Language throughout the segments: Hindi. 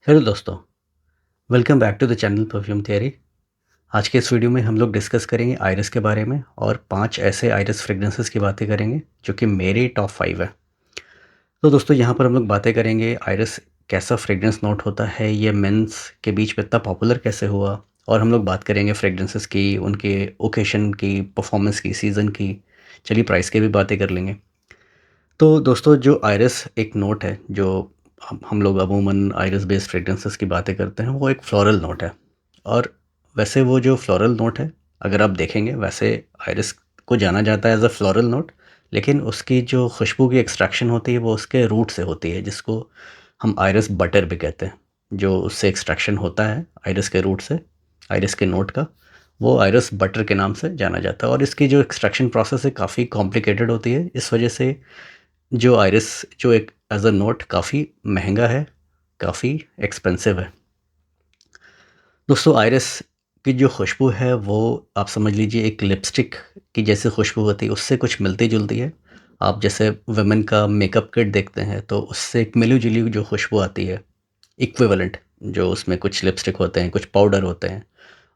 हेलो दोस्तों, welcome back to the channel perfume theory. आज के इस वीडियो में हम लोग डिस्कस करेंगे आइरिस के बारे में और 5 ऐसे आइरिस फ्रेग्रेंसेस की बातें करेंगे जो कि मेरे टॉप 5 है। तो दोस्तों यहाँ पर हम लोग बातें करेंगे आइरिस कैसा फ्रेग्रेंस नोट होता है, ये मेंस के बीच में इतना पॉपुलर कैसे हुआ, और हम लोग बात करेंगे फ्रेग्रेंसेस की, उनके ओकेशन की, परफॉर्मेंस की, सीज़न की। चलिए प्राइस की भी बातें कर लेंगे। तो दोस्तों जो आइरिस एक नोट है जो हम लोग अमूमन आइरिस बेस्ड फ्रेग्रेंसेस की बातें करते हैं, वो एक फ्लोरल नोट है। और वैसे वो जो फ्लोरल नोट है, अगर आप देखेंगे वैसे आइरिस को जाना जाता है एज अ फ्लोरल नोट, लेकिन उसकी जो खुशबू की एक्सट्रैक्शन होती है वो उसके रूट से होती है, जिसको हम आइरिस बटर भी कहते हैं। जो उससे एक्सट्रैक्शन होता है आइरिस के रूट से, आइरिस के नोट का, वो आइरिस बटर के नाम से जाना जाता है। और इसकी जो एक्सट्रैक्शन प्रोसेस है काफ़ी कॉम्प्लिकेटेड होती है, इस वजह से जो आइरिस जो एक एज अ नोट काफ़ी महंगा है, काफ़ी एक्सपेंसिव है। दोस्तों आइरिस की जो खुशबू है वो आप समझ लीजिए एक लिपस्टिक की जैसे खुशबू होती है, उससे कुछ मिलती जुलती है। आप जैसे वुमेन का मेकअप किट देखते हैं तो उससे एक मिली जुली जो खुशबू आती है, इक्विवेलेंट, जो उसमें कुछ लिपस्टिक होते हैं, कुछ पाउडर होते हैं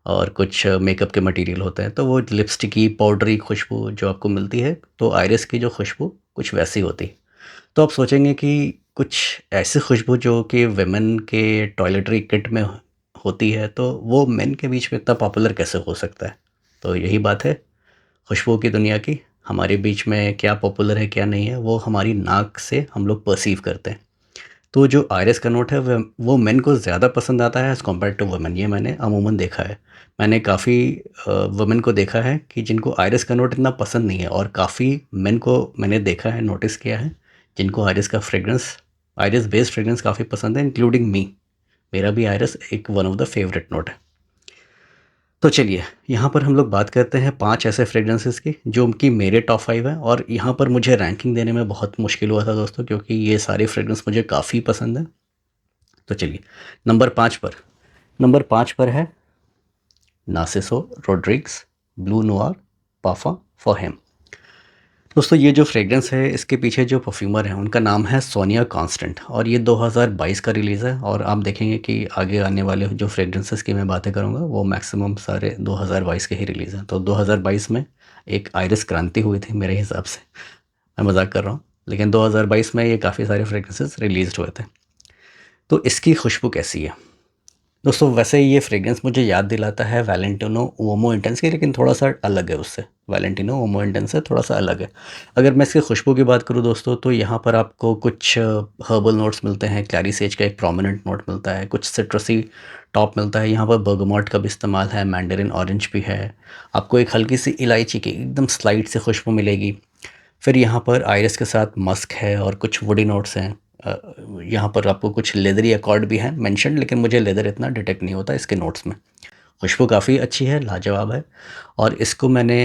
और कुछ मेकअप के मटेरियल होते हैं, तो वो लिपस्टिकी पाउडरी खुशबू जो आपको मिलती है, तो आइरिस की जो खुशबू कुछ वैसी होती है। तो आप सोचेंगे कि कुछ ऐसी खुशबू जो कि वुमेन के टॉयलेटरी किट में होती है, तो वो मेन के बीच में इतना पॉपुलर कैसे हो सकता है? तो यही बात है खुशबू की दुनिया की। हमारे बीच में क्या पॉपुलर है क्या नहीं है, वो हमारी नाक से हम लोग परसीव करते हैं। तो जो आयरिस का नोट है वो मेन को ज़्यादा पसंद आता है एज़ कम्पेयर टू वुमेन, ये मैंने अमूमन देखा है। मैंने काफ़ी वुमेन को देखा है कि जिनको आयरिस का नोट इतना पसंद नहीं है, और काफ़ी मेन को मैंने देखा है, नोटिस किया है, जिनको आयरिस का फ्रेग्रेंस, आयरिस बेस्ड फ्रेग्रेंस काफ़ी पसंद है, इंक्लूडिंग मी। मेरा भी आयरिस एक one of the favourite note है। तो चलिए यहाँ पर हम लोग बात करते हैं 5 ऐसे फ्रेग्रेंसेस की जो कि मेरे टॉप 5 हैं, और यहाँ पर मुझे रैंकिंग देने में बहुत मुश्किल हुआ था दोस्तों, क्योंकि ये सारे फ्रेग्रेंस मुझे काफ़ी पसंद है। तो चलिए नंबर 5 पर है नार्सिसो रोड्रिग्स ब्लू नोआर पाफा फॉर हिम। दोस्तों ये जो फ्रेग्रेंस है, इसके पीछे जो परफ्यूमर है उनका नाम है सोनिया कॉन्स्टेंट, और ये 2022 का रिलीज़ है। और आप देखेंगे कि आगे आने वाले जो फ्रेग्रेंसेस की मैं बातें करूँगा वो मैक्सिमम सारे 2022 के ही रिलीज़ हैं। तो 2022 में एक आइरिस क्रांति हुई थी मेरे हिसाब से, मैं मजाक कर रहा हूँ, लेकिन 2022 में ये काफ़ी सारे फ्रेग्रेंसेस रिलीज हुए थे। तो इसकी खुशबू कैसी है दोस्तों? वैसे ये फ्रेग्रेंस मुझे याद दिलाता है वैलेंटिनो ओमो इंटेंस की, लेकिन थोड़ा सा अलग है उससे। वैलेंटिनो ओमो इंटेंस से थोड़ा सा अलग है। अगर मैं इसकी खुशबू की बात करूँ दोस्तों, तो यहाँ पर आपको कुछ हर्बल नोट्स मिलते हैं, क्लैरी सेज का एक प्रोमिनेंट नोट मिलता है, कुछ सिट्रसी टॉप मिलता है, यहाँ पर बर्गमॉट का भी इस्तेमाल है, मैंडरिन ऑरेंज भी है, आपको एक हल्की सी इलायची की एकदम स्लाइट से खुशबू मिलेगी। फिर यहाँ पर आइरिस के साथ मस्क है और कुछ वुडी नोट्स हैं। अ, यहाँ पर आपको कुछ लेदरी अकॉर्ड भी हैं मेंशन, लेकिन मुझे लेदर इतना डिटेक्ट नहीं होता इसके नोट्स में। खुशबू काफ़ी अच्छी है, लाजवाब है। और इसको मैंने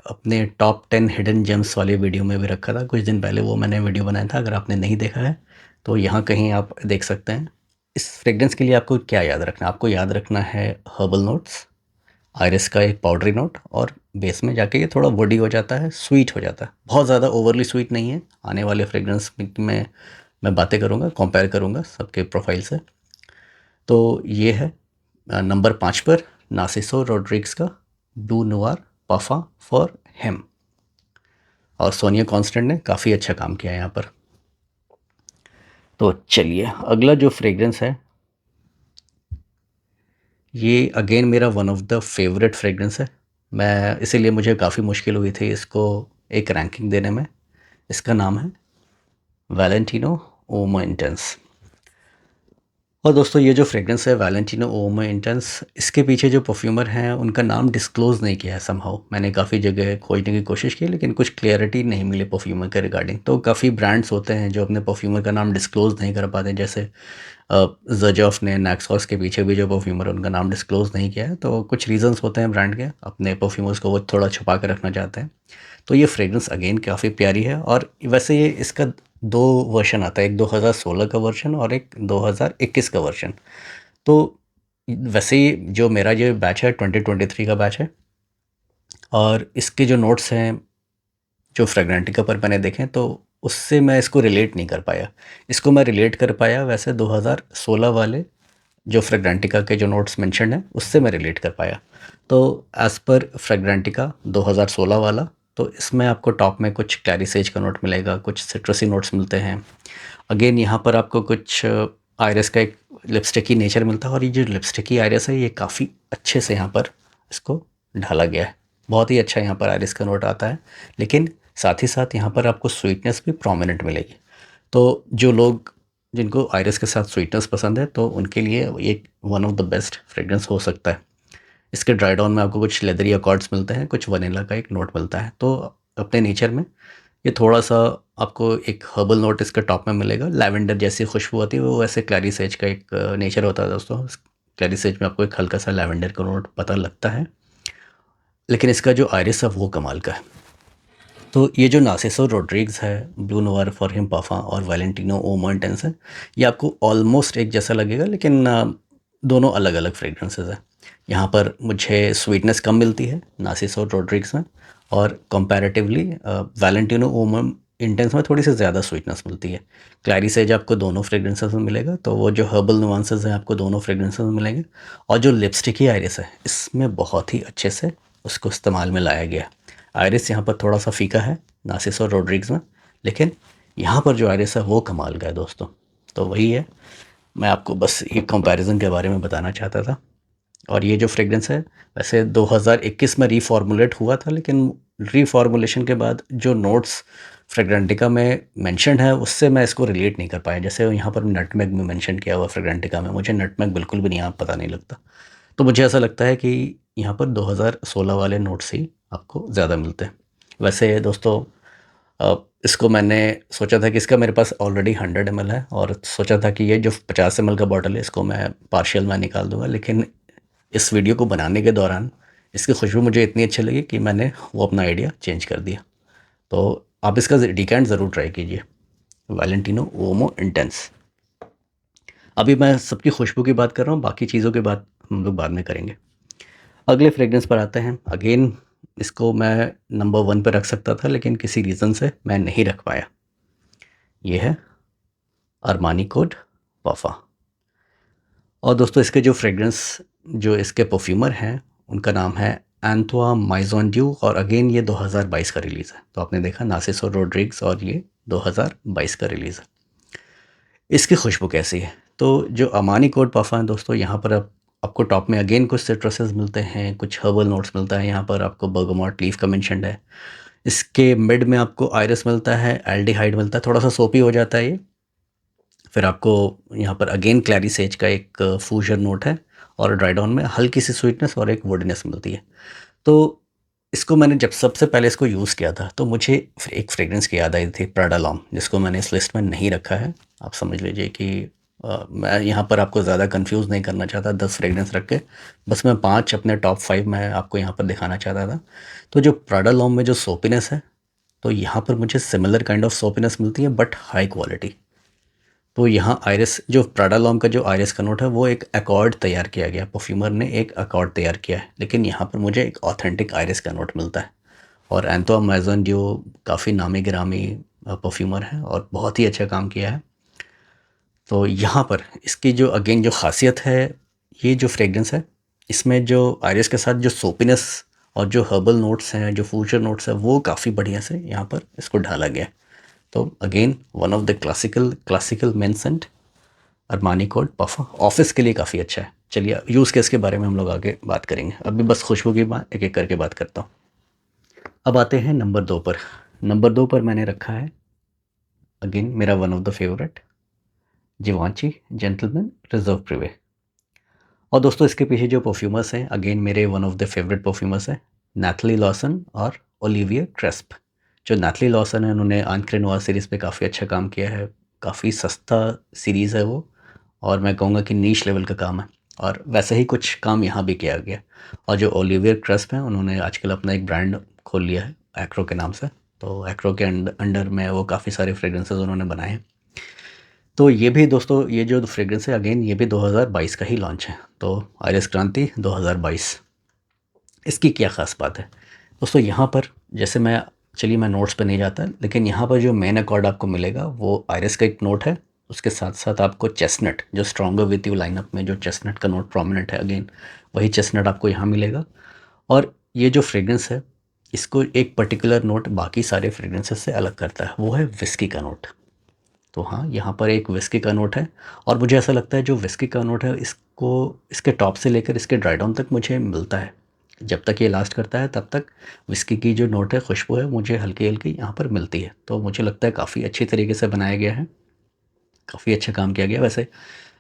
अपने टॉप 10 हिडन जेम्स वाली वीडियो में भी रखा था, कुछ दिन पहले वो मैंने वीडियो बनाया था। अगर आपने नहीं देखा है तो यहाँ कहीं आप देख सकते हैं। इस फ्रेग्रेंस के लिए आपको क्या याद रखना है? आपको याद रखना है हर्बल नोट्स, आइरिस का एक पाउडरी नोट, और बेस में जाके ये थोड़ा वुडी हो जाता है, स्वीट हो जाता है, बहुत ज़्यादा ओवरली स्वीट नहीं है। आने वाले फ्रेग्रेंस में मैं बातें करूँगा, कंपेयर करूँगा सबके प्रोफाइल से। तो ये है नंबर 5 पर नार्सिसो रोड्रिग्स का ब्लू नोआर पाफा फॉर हिम। और सोनिया कॉन्स्टेंट ने काफ़ी अच्छा काम किया है यहाँ पर। तो चलिए अगला जो फ्रेग्रेंस है, ये अगेन मेरा one of the favourite fragrance है। मैं इसीलिए मुझे काफ़ी मुश्किल हुई थी इसको एक रैंकिंग देने में। इसका नाम है वैलेंटिनो ओमो इंटेंस। और दोस्तों ये जो फ्रेग्रेंस है वैलेंटिनो ओमो इंटेंस, इसके पीछे जो परफ्यूमर हैं उनका नाम डिस्क्लोज़ नहीं किया है समहाउ। मैंने काफ़ी जगह खोजने की कोशिश की, लेकिन कुछ क्लियरिटी नहीं मिली परफ्यूमर के रिगार्डिंग। तो काफ़ी ब्रांड्स होते हैं जो अपने परफ्यूमर का नाम डिस्क्लोज़ नहीं कर पाते, जैसे ज़जॉफ ने नैक्सॉस के पीछे भी जो परफ्यूमर है उनका नाम डिस्क्लोज़ नहीं किया है। तो कुछ रीज़न्स होते हैं ब्रांड के, अपने परफ्यूमर्स को वो थोड़ा छुपा कर रखना चाहते हैं। तो ये फ्रेग्रेंस अगेन काफ़ी प्यारी है। और वैसे ये इसका 2 वर्ज़न आता है, एक 2016 का वर्ज़न और एक 2021 का वर्ज़न। तो वैसे ही जो मेरा ये बैच है 2023 का बैच है, और इसके जो नोट्स हैं जो फ्रेग्रेंटिका पर मैंने देखे, तो उससे मैं इसको रिलेट नहीं कर पाया। इसको मैं रिलेट कर पाया वैसे 2016 वाले जो फ्रेग्रेंटिका के जो नोट्स मेंशन हैं उससे मैं रिलेट कर पाया। तो एज़ पर फ्रेग्रेंटिका 2016 वाला, तो इसमें आपको टॉप में कुछ क्लैरिसेज का नोट मिलेगा, कुछ सिट्रसी नोट्स मिलते हैं। अगेन यहाँ पर आपको कुछ आयरस का एक लिपस्टिकी नेचर मिलता है, और ये जो लिपस्टिकी आयरस है ये काफ़ी अच्छे से यहाँ पर इसको ढाला गया है। बहुत ही अच्छा यहाँ पर आयरस का नोट आता है, लेकिन साथ ही साथ यहाँ पर आपको स्वीटनेस भी प्रोमिनेंट मिलेगी। तो जो लोग जिनको आयरस के साथ स्वीटनेस पसंद है तो उनके लिए ये one of the best fragrance हो सकता है। इसके ड्राई डाउन में आपको कुछ लेदरी अकॉर्ड्स मिलते हैं, कुछ वनीला का एक नोट मिलता है। तो अपने नेचर में ये थोड़ा-सा आपको एक हर्बल नोट इसके टॉप में मिलेगा। लैवेंडर जैसी खुशबू आती है, वो वैसे क्लैरी सेज का एक नेचर होता है दोस्तों। क्लैरी सेज में आपको एक हल्का-सा लैवेंडर का नोट पता लगता है, लेकिन इसका जो आयरिस है वो कमाल का है। तो ये जो नार्सिसो रोड्रिग्स है, ब्लू नोवार फॉर हिम पाफा और वैलेंटिनो ओ मॉर्टेंस है, ये आपको ऑलमोस्ट एक जैसा लगेगा, लेकिन दोनों अलग-अलग फ्रेग्रेंसेस हैं। यहाँ पर मुझे स्वीटनेस कम मिलती है नार्सिसो रोड्रिग्स में, और कंपैरेटिवली वैलेंटिनो ओ इंटेंस में थोड़ी सी ज़्यादा स्वीटनेस मिलती है। क्लैरी सेज आपको दोनों फ्रेग्रेंसेस में मिलेगा, तो वो जो हर्बल नुआंसेस हैं आपको दोनों फ्रेग्रेंसेस में मिलेंगे। और जो लिपस्टिकी आयरिस है, इसमें बहुत ही अच्छे से उसको इस्तेमाल में लाया गया है। आयरिस यहाँ पर थोड़ा सा फीका है नार्सिसो रोड्रिग्स में, लेकिन यहाँ पर जो आयरिस है वो कमाल का है दोस्तों। तो वही है, मैं आपको बस ये कंपैरिजन के बारे में बताना चाहता था। और ये जो फ्रेग्रेंस है वैसे 2021 में रीफॉर्मुलेट हुआ था, लेकिन रीफॉर्मुलेशन के बाद जो नोट्स फ्रेग्रेंटिका में मेंशन्ड है उससे मैं इसको रिलेट नहीं कर पाया। जैसे यहाँ पर नटमेग में मेंशन किया हुआ फ्रेग्रेंटिका में, मुझे नटमेग बिल्कुल भी नहीं यहाँ पता नहीं लगता। तो मुझे ऐसा लगता है कि यहाँ पर 2016 वाले नोट्स ही आपको ज़्यादा मिलते हैं। वैसे दोस्तों इसको मैंने सोचा था कि इसका मेरे पास ऑलरेडी 100 ml है, और सोचा था कि ये जो 50 ml का बॉटल है इसको मैं पार्शियल में निकाल दूंगा, लेकिन इस वीडियो को बनाने के दौरान इसकी खुशबू मुझे इतनी अच्छी लगी कि मैंने वो अपना आइडिया चेंज कर दिया। तो आप इसका डिकैंट ज़रूर ट्राई कीजिए, वैलेंटिनो ओमो इंटेंस। अभी मैं सबकी खुशबू की बात कर रहा हूँ, बाकी चीज़ों की बात हम लोग बाद में करेंगे। अगले फ्रेग्रेंस पर आते हैं। अगेन इसको मैं नंबर 1 पे रख सकता था, लेकिन किसी रीज़न से मैं नहीं रख पाया। ये है अरमानी कोड पाफा। और दोस्तों इसके जो फ्रेग्रेंस, जो इसके परफ्यूमर हैं, उनका नाम है एंथोआ माइजोन ड्यू, और अगेन ये 2022 का रिलीज़ है। तो आपने देखा नार्सिसो रोड्रिग्स, और ये 2022 का रिलीज़ है। इसकी खुशबू कैसी है? तो जो अमानी कोड पाफा है दोस्तों, यहाँ पर आपको टॉप में अगेन कुछ सिट्रसेस मिलते हैं, कुछ हर्बल नोट्स मिलता है। यहाँ पर आपको बर्गामोट लीफ का मेंशन्ड है। इसके मिड में आपको आयरिस मिलता है, एल्डिहाइड मिलता है, थोड़ा सा सोपी हो जाता है ये। फिर आपको यहाँ पर अगेन क्लैरी सेज का एक फ्यूजन नोट है, और ड्राई डाउन में हल्की सी स्वीटनेस और एक वुडनेस मिलती है। तो इसको मैंने जब सबसे पहले इसको यूज़ किया था, तो मुझे एक फ्रेग्रेंस की याद आई थी, प्राडा लॉम, जिसको मैंने इस लिस्ट में नहीं रखा है। आप समझ लीजिए कि मैं यहाँ पर आपको ज़्यादा कंफ्यूज नहीं करना चाहता 10 फ्रेग्रेंस रख के, बस मैं 5 अपने टॉप 5 मैं आपको यहाँ पर दिखाना चाहता था। तो जो प्राडा लॉम में जो सोपीनेस है, तो यहाँ पर मुझे सिमिलर काइंड ऑफ सोपीनेस मिलती है, बट हाई क्वालिटी। तो यहाँ आयरिस, जो प्राडा लॉम का जो आयरिस का नोट है, वो एक अकॉर्ड तैयार किया गया, परफ्यूमर ने एक अकॉर्ड तैयार किया है, लेकिन यहाँ पर मुझे एक ऑथेंटिक आयरिस का नोट मिलता है। और एंथोआ माइजोन जो काफ़ी नामी गिरामी परफ्यूमर है और बहुत ही अच्छा काम किया है। तो यहाँ पर इसकी जो अगेन जो ख़ासियत है, ये जो फ्रेग्रेंस है, इसमें जो आयरिस के साथ जो सोपीनेस और जो हर्बल नोट्स हैं, जो फ्यूचर नोट्स हैं, वो काफ़ी बढ़िया से यहाँ पर इसको ढाला गया है। तो again one of the classical men scent, Armani Code पाफा, ऑफिस के लिए काफ़ी अच्छा है। चलिए यूज़ केस के बारे में हम लोग आगे बात करेंगे, अभी बस खुशबू की बात एक एक करके बात करता हूँ। अब आते हैं नंबर 2 पर। नंबर 2 पर मैंने रखा है अगेन मेरा one of the favourite, Givenchy Gentleman Reserve Privee. और दोस्तों इसके पीछे जो परफ्यूमर्स हैं, अगेन मेरे one of the favourite perfumers हैं, नैथली लॉसन और ओलिविया क्रेस्प। जो नैथली लॉसन है, उन्होंने आंक्रे नोयर सीरीज़ पे काफ़ी अच्छा काम किया है, काफ़ी सस्ता सीरीज़ है वो, और मैं कहूँगा कि नीश लेवल का काम है, और वैसे ही कुछ काम यहाँ भी किया गया। और जो ओलिविया क्रेस्प हैं, उन्होंने आजकल अपना एक ब्रांड खोल लिया है एक्रो के नाम से। तो एक्रो के अंडर में वो काफ़ी सारे फ्रेग्रेंसेस उन्होंने बनाए हैं। तो ये भी दोस्तों, ये जो फ्रेग्रेंस है अगेन ये भी 2022 का ही लॉन्च है। तो आयरिस क्रांति 2022, इसकी क्या ख़ास बात है दोस्तों? यहाँ पर जैसे मैं, चलिए मैं नोट्स पे नहीं जाता, लेकिन यहाँ पर जो मेन अकॉर्ड आपको मिलेगा वो आयरिस का एक नोट है, उसके साथ साथ आपको चेस्टनट, जो स्ट्रॉन्गर विथ यू लाइनअप में जो चेस्टनट का नोट प्रोमिनेंट है, अगेन वही चेस्टनट आपको यहाँ मिलेगा। और ये जो फ्रेग्रेंस है, इसको एक पर्टिकुलर नोट बाकी सारे फ्रेग्रेंसेस से अलग करता है, वो है विस्की का नोट। तो हाँ, यहाँ पर एक विस्की का नोट है, और मुझे ऐसा लगता है जो विस्की का नोट है, इसको इसके टॉप से लेकर इसके ड्राई डाउन तक मुझे मिलता है। जब तक ये लास्ट करता है तब तक विस्की की जो नोट है, खुशबू है, मुझे हल्की हल्की यहाँ पर मिलती है। तो मुझे लगता है काफ़ी अच्छी तरीके से बनाया गया है, काफ़ी अच्छा काम किया गया वैसे।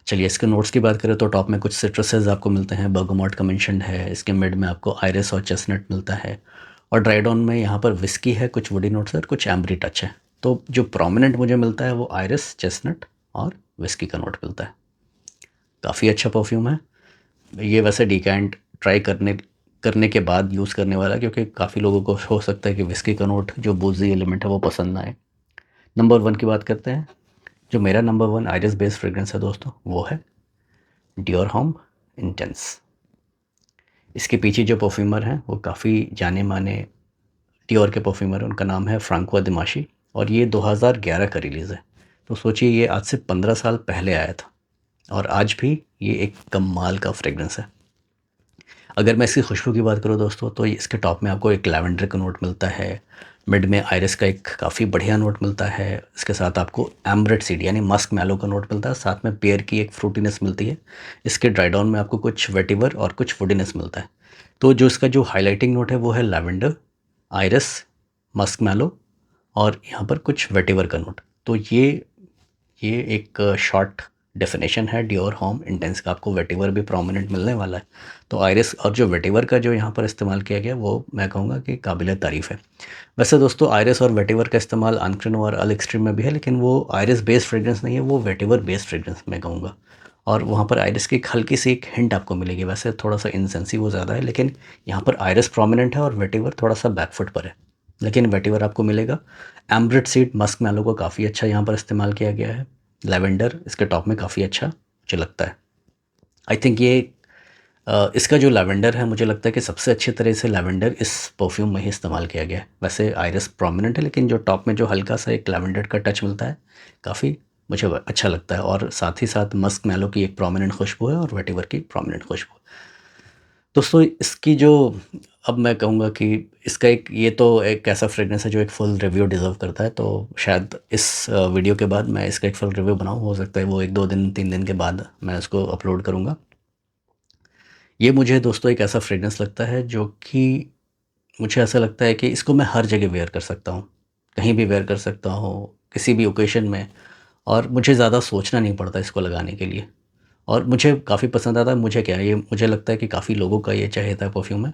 चलिए इसके नोट्स की बात करें तो टॉप में कुछ सिट्रसेस आपको मिलते हैं, बर्गामोट का मेंशन्ड है, इसके मिड में आपको आयरिस और चेस्टनट मिलता है, और ड्राई डाउन में यहाँ पर विस्की है, कुछ वुडी नोट्स है और कुछ एम्बरी टच है। तो जो प्रोमिनेंट मुझे मिलता है वो आयरिस, चेस्टनट और विस्की का नोट मिलता है। काफ़ी अच्छा परफ्यूम है ये, वैसे डिकैंट ट्राई करने करने के बाद यूज़ करने वाला, क्योंकि काफ़ी लोगों को हो सकता है कि विस्की का नोट जो बूजी एलिमेंट है वो पसंद ना आए। नंबर 1 की बात करते हैं। जो मेरा नंबर 1 आइरिस बेस्ड फ्रेग्रेंस है दोस्तों, वो है डियोर होम इंटेंस। इसके पीछे जो परफ्यूमर हैं वो काफ़ी जाने माने डियोर के परफ्यूमर हैं, उनका नाम है फ्रांकोआ दिमाशी, और ये 2011 का रिलीज़ है। तो सोचिए ये आज से 15 साल पहले आया था, और आज भी ये एक कमाल का फ्रेग्रेंस है। अगर मैं इसकी खुशबू की बात करूँ दोस्तों, तो इसके टॉप में आपको एक लैवेंडर का नोट मिलता है, मिड में आइरिस का एक काफ़ी बढ़िया नोट मिलता है, इसके साथ आपको एम्बरेट सीड यानी मस्क मैलो का नोट मिलता है, साथ में पेयर की एक फ्रूटीनेस मिलती है। इसके ड्राई डाउन में आपको कुछ वेटिवर और कुछ वुडीनेस मिलता है। तो जो इसका जो हाईलाइटिंग नोट है वो है लैवेंडर, आइरिस, मस्क मैलो और यहाँ पर कुछ वेटिवर का नोट। तो ये एक शॉर्ट डेफिनेशन है डियोर होम इंटेंस का। आपको वेटिवर भी प्रोमिनेंट मिलने वाला है। तो आइरिस और जो वेटिवर का जो यहाँ पर इस्तेमाल किया गया वो मैं कहूँगा कि काबिल तारीफ़ है। वैसे दोस्तों आइरिस और वेटिवर का इस्तेमाल अनक्रिन और अल एक्सट्रीम में भी है, लेकिन वो आइरिस बेस्ड फ्रेग्रेंस नहीं है, वो वेटिवर बेस्ड फ्रेग्रेंस मैं कहूँगा। और वहाँ पर आइरिस की एक हल्की सी एक हिंट आपको मिलेगी। वैसे थोड़ा सा इंसेंसी वो ज़्यादा है, लेकिन यहाँ पर आइरिस प्रोमिनेंट है और वेटिवर थोड़ा सा बैकफुट पर है, लेकिन वेटिवर आपको मिलेगा। एम्ब्रिट सीड मस्क मैलो को काफ़ी अच्छा यहाँ पर इस्तेमाल किया गया है। लैवेंडर इसके टॉप में काफ़ी अच्छा मुझे लगता है। आई थिंक ये इसका जो लैवेंडर है, मुझे लगता है कि सबसे अच्छी तरह से लैवेंडर इस परफ्यूम में ही इस्तेमाल किया गया है। वैसे आइरिस प्रोमिनेंट है, लेकिन जो टॉप में जो हल्का सा एक लैवेंडर का टच मिलता है, काफ़ी मुझे अच्छा लगता है। और साथ ही साथ मस्क मैलो की एक प्रोमिनेंट खुशबू है और वेटिवर की प्रोमिनेंट खुशबू। दोस्तों इसकी जो, अब मैं कहूँगा कि इसका एक, ये तो एक ऐसा फ्रेग्रेंस है जो एक फुल रिव्यू डिज़र्व करता है। तो शायद इस वीडियो के बाद मैं इसका एक फुल रिव्यू बनाऊँ, हो सकता है वो 1-2 दिन 3 दिन के बाद मैं इसको अपलोड करूँगा। ये मुझे दोस्तों एक ऐसा फ्रेग्रेंस लगता है जो कि मुझे ऐसा लगता है कि इसको मैं हर जगह वेयर कर सकता हूँ, कहीं भी वेयर कर सकता हूँ, किसी भी ओकेशन में, और मुझे ज़्यादा सोचना नहीं पड़ता इसको लगाने के लिए। और मुझे काफ़ी पसंद आता है। मुझे क्या है, ये मुझे लगता है कि काफ़ी लोगों का ये चाहता है परफ्यूम है।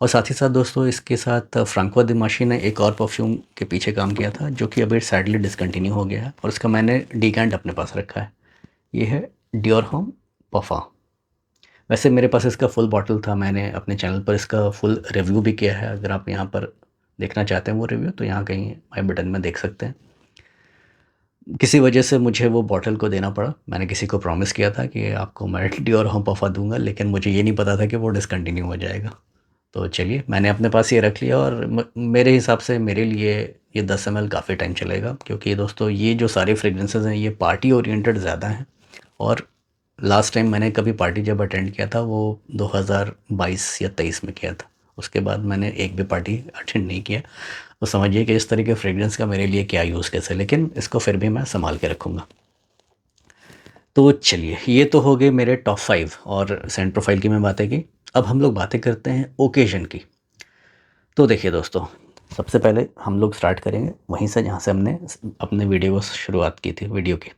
और साथ ही साथ दोस्तों इसके साथ फ्रांकोआ दिमाशी ने एक और परफ्यूम के पीछे काम किया था, जो कि अभी सैडली डिसकंटिन्यू हो गया है, और उसका मैंने डीकैंट अपने पास रखा है। ये है डियोर होम पफा। वैसे मेरे पास इसका फुल बॉटल था, मैंने अपने चैनल पर इसका फुल रिव्यू भी किया है। अगर आप यहाँ पर देखना चाहते हैं वो रिव्यू, तो यहाँ कहीं आई बटन में देख सकते हैं। किसी वजह से मुझे वो बॉटल को देना पड़ा। मैंने किसी को प्रॉमिस किया था कि आपको मैं डियोर होम पफा दूंगा, लेकिन मुझे ये नहीं पता था कि वो डिसकंटिन्यू हो जाएगा। तो चलिए मैंने अपने पास ये रख लिया, और मेरे हिसाब से मेरे लिए ये 10 ml काफ़ी टाइम चलेगा, क्योंकि दोस्तों ये जो सारे फ्रेग्रेंसेस हैं ये पार्टी ओरिएंटेड ज़्यादा हैं। और लास्ट टाइम मैंने कभी पार्टी जब अटेंड किया था वो 2022 या 23 में किया था। उसके बाद मैंने एक भी पार्टी अटेंड नहीं किया। तो समझिए कि इस तरह के फ्रेग्रेंस का मेरे लिए क्या यूज़ कैसे, लेकिन इसको फिर भी मैं संभाल के रखूँगा। तो चलिए ये तो हो गए मेरे टॉप 5 और सेंट प्रोफाइल की मैं बातें की। अब हम लोग बातें करते हैं ओकेजन की। तो देखिए दोस्तों, सबसे पहले हम लोग स्टार्ट करेंगे वहीं से जहाँ से हमने अपने वीडियो को शुरुआत की थी वीडियो की।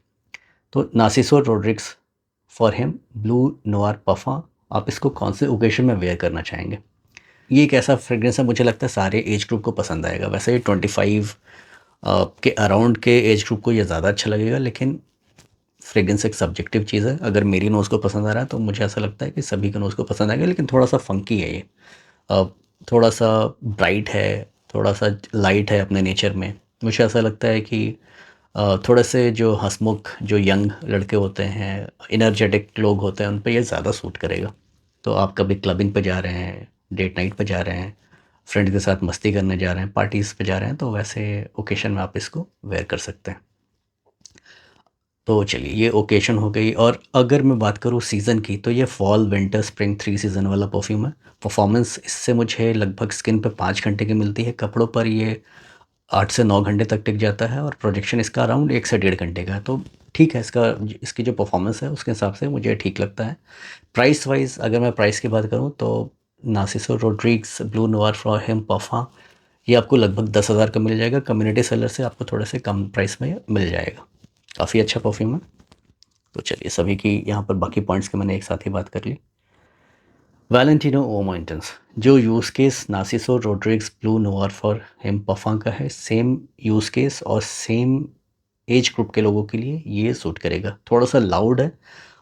तो Narciso Rodriguez for him Bleu Noir पफा, आप इसको कौन से ओकेजन में वेयर करना चाहेंगे? ये एक ऐसा फ्रेग्रेंस है, मुझे लगता है सारे एज ग्रुप को पसंद आएगा। वैसे ये 25 के अराउंड के एज ग्रुप को ये ज़्यादा अच्छा लगेगा, लेकिन फ्रेग्रेंस एक सब्जेक्टिव चीज़ है। अगर मेरी नोज़ को पसंद आ रहा है तो मुझे ऐसा लगता है कि सभी के नोज़ को पसंद आएगा, लेकिन थोड़ा सा फंकी है ये। अ, थोड़ा सा ब्राइट है, थोड़ा सा लाइट है अपने नेचर में। मुझे ऐसा लगता है कि थोड़े से जो हंसमुख जो यंग लड़के होते हैं, इनर्जेटिक लोग होते हैं, उन पे ये ज़्यादा सूट करेगा। तो आप कभी क्लबिंग पे जा रहे हैं, डेट नाइट पे जा रहे हैं, फ्रेंड के साथ मस्ती करने जा रहे हैं, पार्टीज़ पे जा रहे हैं, तो वैसे ओकेशन में आप इसको वेयर कर सकते हैं। तो चलिए ये ओकेशन हो गई। और अगर मैं बात करूँ सीज़न की, तो ये फॉल विंटर स्प्रिंग 3 सीज़न वाला परफ्यूम है। परफॉर्मेंस इससे मुझे लगभग स्किन पे 5 घंटे की मिलती है, कपड़ों पर ये 8 से 9 घंटे तक टिक जाता है, और प्रोजेक्शन इसका अराउंड 1 से डेढ़ घंटे का है। तो ठीक है, इसकी जो परफॉर्मेंस है उसके हिसाब से मुझे ठीक लगता है। प्राइस वाइज़ अगर मैं प्राइस की बात करूँ, तो Narciso Rodriguez Bleu Noir from him पफा ये आपको लगभग 10,000 का मिल जाएगा। कम्युनिटी सेलर से आपको थोड़े से कम प्राइस में मिल जाएगा। काफ़ी अच्छा परफ्यूम है। तो चलिए सभी की यहाँ पर बाकी पॉइंट्स की मैंने एक साथ ही बात कर ली। वैलेंटिनो ओमोइंटेंस जो use case Narciso Rodriguez Bleu Noir for him पफा का है, सेम यूज़ केस और सेम एज ग्रुप के लोगों के लिए ये सूट करेगा। थोड़ा सा लाउड है,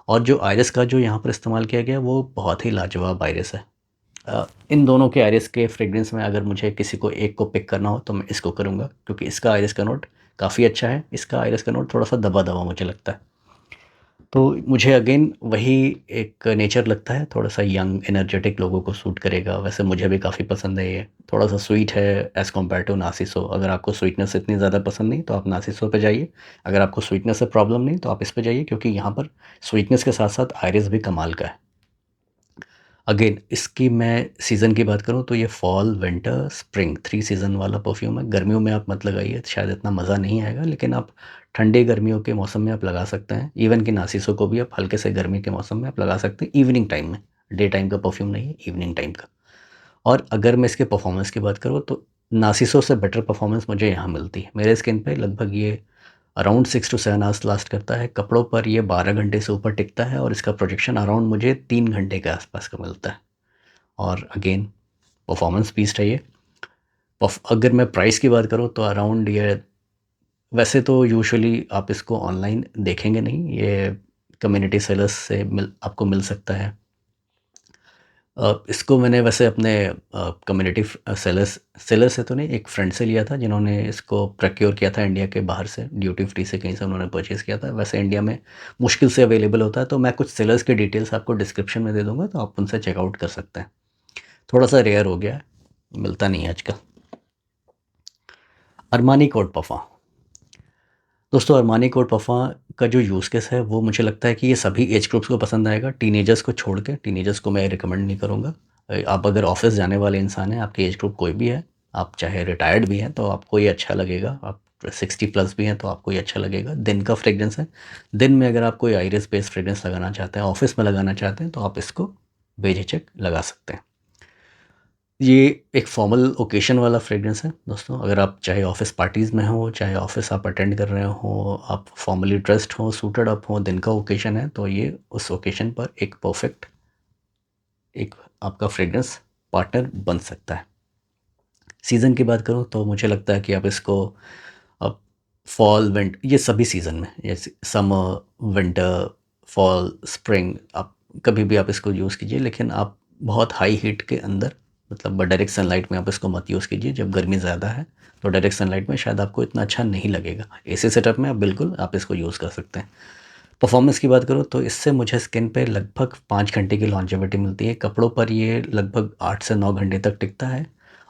और जो आयरस का जो यहाँ पर इस्तेमाल किया गया वो बहुत ही लाजवाब आयरस है। इन दोनों के आयरस के फ्रेग्रेंस में अगर मुझे किसी को एक को पिक करना हो तो मैं इसको करूँगा, क्योंकि इसका आयरस का नोट काफ़ी अच्छा है। इसका आयरस का नोट थोड़ा सा दबा दबा मुझे लगता है। तो मुझे अगेन वही एक नेचर लगता है, थोड़ा सा यंग एनर्जेटिक लोगों को सूट करेगा। वैसे मुझे भी काफ़ी पसंद है ये। थोड़ा सा स्वीट है एज़ कम्पेयर टू नासिसो। अगर आपको स्वीटनेस इतनी ज़्यादा पसंद नहीं तो आप नासिसो पे जाइए। अगर आपको स्वीटनेस से प्रॉब्लम नहीं तो आप इस पे जाइए, क्योंकि यहाँ पर स्वीटनेस के साथ साथ आयरस भी कमाल का है। अगेन इसकी मैं सीज़न की बात करूँ तो ये फॉल विंटर स्प्रिंग 3 सीज़न वाला परफ्यूम है। गर्मियों में आप मत लगाइए, शायद इतना मज़ा नहीं आएगा, लेकिन आप ठंडे गर्मियों के मौसम में आप लगा सकते हैं। इवन कि नासिसो को भी आप हल्के से गर्मी के मौसम में आप लगा सकते हैं, इवनिंग टाइम में। डे टाइम का परफ्यूम नहीं है, इवनिंग टाइम का। और अगर मैं इसके परफॉर्मेंस की बात करूँ तो नासिसो से बेटर परफॉर्मेंस मुझे यहाँ मिलती है। मेरे स्किन पे लगभग ये अराउंड 6 टू 7 आवर्स लास्ट करता है, कपड़ों पर ये 12 घंटे से ऊपर टिकता है, और इसका प्रोजेक्शन अराउंड मुझे 3 घंटे के आसपास का मिलता है। और अगेन परफॉर्मेंस पीस है ये। अगर मैं प्राइस की बात करूँ तो अराउंड ये, वैसे तो यूजुअली आप इसको ऑनलाइन देखेंगे नहीं, ये कम्युनिटी सेलर्स से आपको मिल सकता है। इसको मैंने वैसे अपने कम्युनिटी सेलर्स सेलर से तो नहीं, एक फ्रेंड से लिया था जिन्होंने इसको प्रोक्योर किया था इंडिया के बाहर से, ड्यूटी फ्री से कहीं से उन्होंने परचेज़ किया था। वैसे इंडिया में मुश्किल से अवेलेबल होता है, तो मैं कुछ सेलर्स के डिटेल्स आपको डिस्क्रिप्शन में दे दूँगा, तो आप उनसे चेकआउट कर सकते हैं। थोड़ा सा रेयर हो गया है, मिलता नहीं है आजकल। अरमानी कोड पफ़ा। दोस्तों अरमानी कोड पफ़ा का जो यूज़ केस है वो मुझे लगता है कि ये सभी एज ग्रुप्स को पसंद आएगा, टीनेजर्स को छोड़ के। टीनेजर्स को मैं रिकमेंड नहीं करूँगा। आप अगर ऑफिस जाने वाले इंसान हैं, आपकी एज ग्रुप कोई भी है, आप चाहे रिटायर्ड भी हैं तो आपको ये अच्छा लगेगा। आप 60 प्लस भी हैं तो आपको ये अच्छा लगेगा। दिन का फ्रेग्रेंस है। दिन में अगर आप कोई आइरिस बेस्ड फ्रेग्रेंस लगाना चाहते हैं, ऑफिस में लगाना चाहते हैं, तो आप इसको बेझिझक लगा सकते हैं। ये एक फॉर्मल ओकेशन वाला फ्रेग्रेंस है दोस्तों। अगर आप चाहे ऑफिस पार्टीज़ में हो, चाहे ऑफिस आप अटेंड कर रहे हो, आप फॉर्मली ड्रेस्ड हो, सूटेड अप हो, दिन का ओकेशन है, तो ये उस ओकेशन पर एक परफेक्ट एक आपका फ्रेग्रेंस पार्टनर बन सकता है। सीज़न की बात करूँ तो मुझे लगता है कि आप इसको अब फॉल विंट ये सभी सीज़न में, जैसे समर, विंटर, फॉल, स्प्रिंग, आप कभी भी आप इसको यूज़ कीजिए, लेकिन आप बहुत हाई हीट के अंदर, मतलब डायरेक्ट सनलाइट में आप इसको मत यूज़ कीजिए। जब गर्मी ज़्यादा है तो डायरेक्ट सनलाइट में शायद आपको इतना अच्छा नहीं लगेगा। एसी सेटअप में आप बिल्कुल आप इसको यूज़ कर सकते हैं। परफॉर्मेंस की बात करूँ तो इससे मुझे स्किन पे लगभग 5 घंटे की लॉन्जेविटी मिलती है। कपड़ों पर ये लगभग 8 से 9 घंटे तक टिकता है,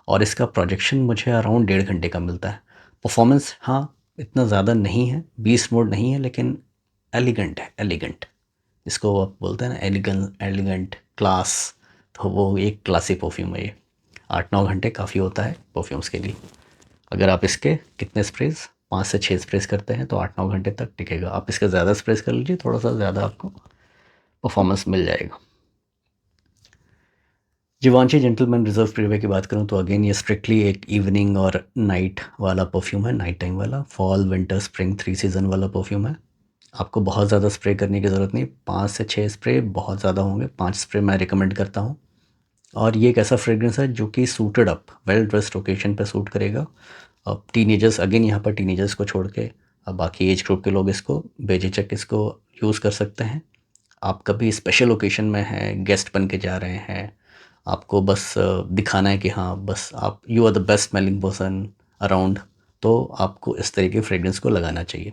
और इसका प्रोजेक्शन मुझे अराउंड डेढ़ घंटे का मिलता है। परफॉर्मेंस हाँ, इतना ज़्यादा नहीं है, बीस्ट मोड नहीं है, लेकिन एलिगेंट है, एलिगेंट। इसको आप बोलते हैं ना एलिगेंट, क्लास, तो वो एक क्लासी परफ्यूम है ये। 8-9 घंटे काफ़ी होता है परफ्यूम्स के लिए। अगर आप इसके कितने स्प्रेज़ 5 से 6 स्प्रेज़ करते हैं तो 8-9 घंटे तक टिकेगा। आप इसके ज़्यादा स्प्रेज़ कर लीजिए, थोड़ा सा ज़्यादा आपको परफॉर्मेंस मिल जाएगा। जिवांशी जेंटलमैन रिजर्व प्रीवे की बात करूँ तो अगेन ये स्ट्रिक्टली एक इवनिंग और नाइट वाला परफ्यूम है, नाइट टाइम वाला। फॉल विंटर स्प्रिंग 3 सीज़न वाला परफ्यूम है। आपको बहुत ज़्यादा स्प्रे करने की ज़रूरत नहीं, 5 से 6 स्प्रे बहुत ज़्यादा होंगे। 5 स्प्रे मैं रिकमेंड करता हूँ। और ये एक ऐसा फ्रेग्रेंस है जो कि suited up well dressed occasion पे सूट करेगा। अब टीनेजर्स, अगेन यहाँ पर टीनेजर्स को छोड़ के अब बाकी एज ग्रुप के लोग इसको बेझिझक इसको यूज़ कर सकते हैं। आप कभी स्पेशल ओकेशन में हैं, गेस्ट बन के जा रहे हैं, आपको बस दिखाना है कि हाँ बस आप you are the best smelling person around, तो आपको इस तरह के फ्रेग्रेंस को लगाना चाहिए।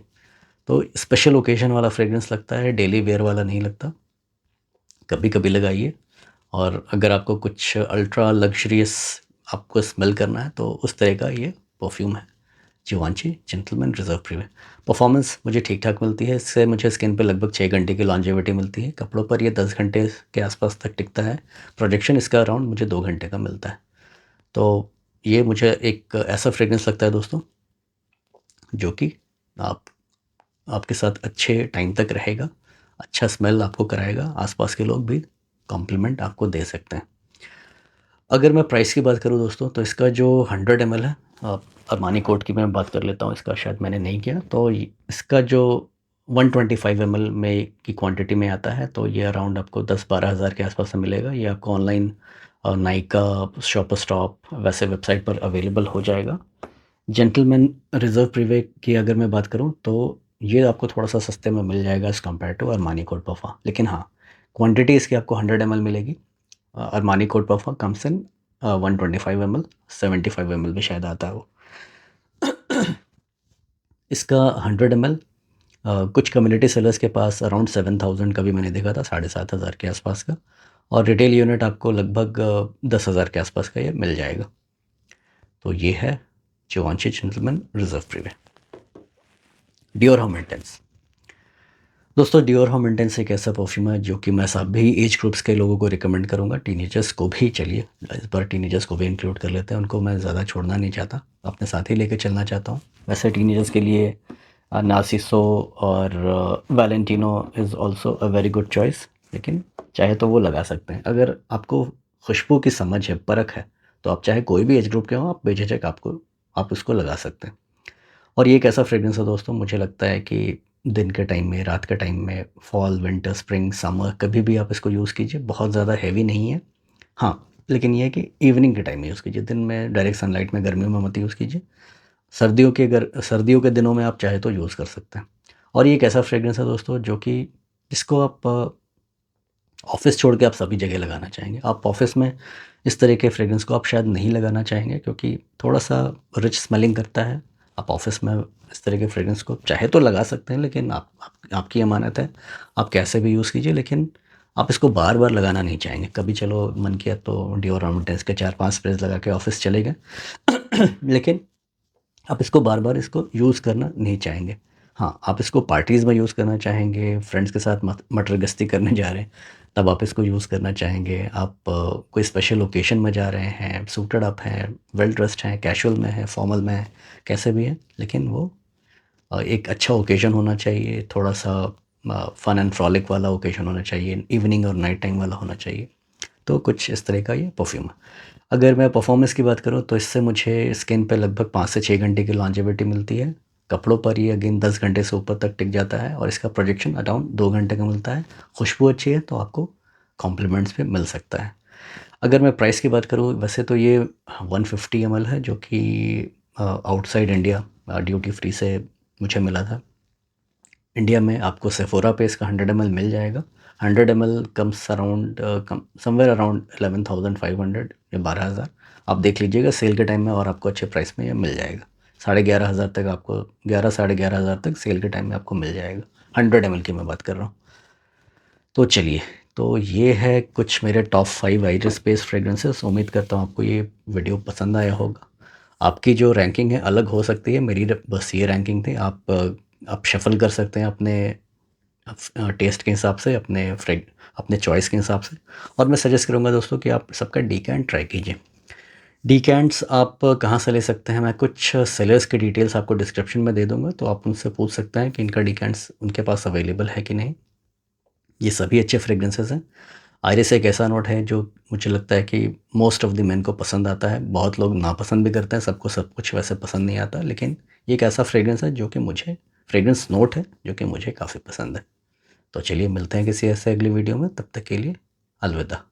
तो स्पेशल ओकेशन वाला फ्रेग्रेंस लगता है, डेली वेयर वाला नहीं लगता। कभी कभी लगाइए। और अगर आपको कुछ अल्ट्रा लग्जरियस आपको स्मेल करना है तो उस तरह का ये परफ्यूम है। Givenchy Gentleman Reserve प्रीवे। परफॉर्मेंस मुझे ठीक ठाक मिलती है, इससे मुझे स्किन पे लगभग 6 घंटे की लॉन्जेविटी मिलती है। कपड़ों पर ये 10 घंटे के आसपास तक टिकता है। प्रोजेक्शन इसका अराउंड मुझे 2 घंटे का मिलता है। तो ये मुझे एक ऐसा फ्रेग्रेंस लगता है दोस्तों, जो कि आप आपके साथ अच्छे टाइम तक रहेगा, अच्छा स्मेल आपको कराएगा, आसपास के लोग भी कॉम्प्लीमेंट आपको दे सकते हैं। अगर मैं प्राइस की बात करूँ दोस्तों, तो इसका जो 100 ml है, अरमानी कोट की मैं बात कर लेता हूँ, इसका शायद मैंने नहीं किया, तो इसका जो 125 ml में की क्वांटिटी में आता है, तो ये अराउंड आपको 10-12 हज़ार के आसपास में मिलेगा। ये आपको ऑनलाइन नाइका, शॉपर स्टॉप वैसे वेबसाइट पर अवेलेबल हो जाएगा। जेंटलमैन रिजर्व प्रीवे की अगर मैं बात करूँ, तो ये आपको थोड़ा सा सस्ते में मिल जाएगा as compare to Armani Code parfum. लेकिन हाँ, क्वांटिटी इसकी आपको 100 ml मिलेगी। Armani Code parfum comes in 125 ml, 75 ml भी शायद आता है वो। इसका 100 ml कुछ कम्युनिटी सेलर्स के पास अराउंड 7000 का भी मैंने देखा था, 7500 के आसपास का, और रिटेल यूनिट आपको लगभग 10,000 के आसपास का ये मिल जाएगा। तो ये है Givenchy Gentleman Reserve Privee. Dior Homme Intense. दोस्तों, डियोर होम इंटेंस एक ऐसा परफ्यूम है जो कि मैं सभी एज ग्रुप्स के लोगों को रिकमेंड करूंगा। टीनेजर्स को भी, चलिए इस बार टीनेजर्स को भी इंक्लूड कर लेते हैं, उनको मैं ज़्यादा छोड़ना नहीं चाहता, अपने साथ ही लेके चलना चाहता हूँ। वैसे टीनेजर्स के लिए नार्सिसो और Valentino is also a very good choice, लेकिन चाहे तो वो लगा सकते हैं। अगर आपको खुशबू की समझ है, परख है, तो आप चाहे कोई भी एज ग्रुप के हो, आप बेझिझक आप उसको लगा सकते हैं। और ये एक ऐसा फ्रेग्रेंस है दोस्तों, मुझे लगता है कि दिन के टाइम में, रात के टाइम में, फॉल, विंटर, स्प्रिंग, समर, कभी भी आप इसको यूज़ कीजिए। बहुत ज़्यादा हैवी नहीं है, हाँ, लेकिन ये है कि इवनिंग के टाइम में यूज़ कीजिए। दिन में डायरेक्ट सनलाइट में गर्मियों में मत यूज़ कीजिए। सर्दियों के दिनों में आप चाहे तो यूज़ कर सकते हैं। और ये एक ऐसा फ्रेग्रेंस है दोस्तों, जो कि जिसको आप ऑफ़िस छोड़ के आप सभी जगह लगाना चाहेंगे। आप ऑफ़िस में इस तरह के फ्रेग्रेंस को आप शायद नहीं लगाना चाहेंगे, क्योंकि थोड़ा-सा रिच स्मेलिंग करता है। आप ऑफ़िस में इस तरह के फ्रेग्रेंस को चाहे तो लगा सकते हैं, लेकिन आपकी अमानत है, आप कैसे भी यूज़ कीजिए, लेकिन आप इसको बार-बार लगाना नहीं चाहेंगे। कभी चलो मन किया तो डियोर होम के 4-5 स्प्रेज़ लगा के ऑफ़िस चले गए, लेकिन आप इसको बार-बार इसको यूज़ करना नहीं चाहेंगे। हाँ, आप इसको पार्टीज़ में यूज़ करना चाहेंगे, फ्रेंड्स के साथ मटर गश्ती करने जा रहे हैं, तब आप इसको यूज़ करना चाहेंगे। आप कोई स्पेशल ओकेशन में जा रहे हैं, सूटेड अप हैं, वेल ड्रेस्ड हैं, कैजुअल में हैं, फॉर्मल में हैं, कैसे भी हैं, लेकिन वो एक अच्छा ओकेज़न होना चाहिए, थोड़ा-सा फन एंड फ्रॉलिक वाला ओकेज़न होना चाहिए, इवनिंग और नाइट टाइम वाला होना चाहिए। तो कुछ इस तरह का ये परफ्यूम है। अगर मैं परफॉर्मेंस की बात करूँ, तो इससे मुझे स्किन पे लगभग 5 से 6 घंटे की लॉन्जेविटी मिलती है। कपड़ों पर ये अगेन 10 घंटे से ऊपर तक टिक जाता है, और इसका प्रोजेक्शन अराउंड 2 घंटे का मिलता है। खुशबू अच्छी है तो आपको कॉम्प्लीमेंट्स भी मिल सकता है। अगर मैं प्राइस की बात करूँ, वैसे तो ये 150 ml है, जो कि आउटसाइड इंडिया ड्यूटी फ्री से मुझे मिला था। इंडिया में आपको सेफोरा पे इसका 100 ml मिल जाएगा। 100 ml comes around somewhere around 11,500 या 12,000। आप देख लीजिएगा सेल के टाइम में, और आपको अच्छे प्राइस में ये मिल जाएगा। 11,500 तक आपको, 11 साढ़े 11,000 तक सेल के टाइम में आपको मिल जाएगा। 100 ml की मैं बात कर रहा हूँ। तो चलिए, तो ये है कुछ मेरे टॉप 5 आइरिस बेस्ड फ्रेग्रेंसेस। उम्मीद करता हूँ आपको ये वीडियो पसंद आया होगा। आपकी जो रैंकिंग है अलग हो सकती है, मेरी बस ये रैंकिंग थी। आप शफल कर सकते हैं अपने टेस्ट के हिसाब से, अपने चॉइस के हिसाब से। और मैं सजेस्ट करूँगा दोस्तों कि आप सबका डीकैंट ट्राई कीजिए। डीकैंट्स आप कहाँ से ले सकते हैं, मैं कुछ सेलर्स की डिटेल्स आपको डिस्क्रिप्शन में दे दूँगा, तो आप उनसे पूछ सकते हैं कि इनका डीकैंट्स उनके पास अवेलेबल है कि नहीं। ये सभी अच्छे फ्रेग्रेंसेस हैं। आइरिस एक ऐसा नोट है जो मुझे लगता है कि मोस्ट ऑफ द मेन को पसंद आता है। बहुत लोग नापसंद भी करते हैं, सबको सब कुछ वैसे पसंद नहीं आता, लेकिन ये एक ऐसा फ्रेग्रेंस है जो कि मुझे, फ्रेग्रेंस नोट है जो कि मुझे काफ़ी पसंद है। तो चलिए मिलते हैं किसी ऐसे अगली वीडियो में, तब तक के लिए अलविदा।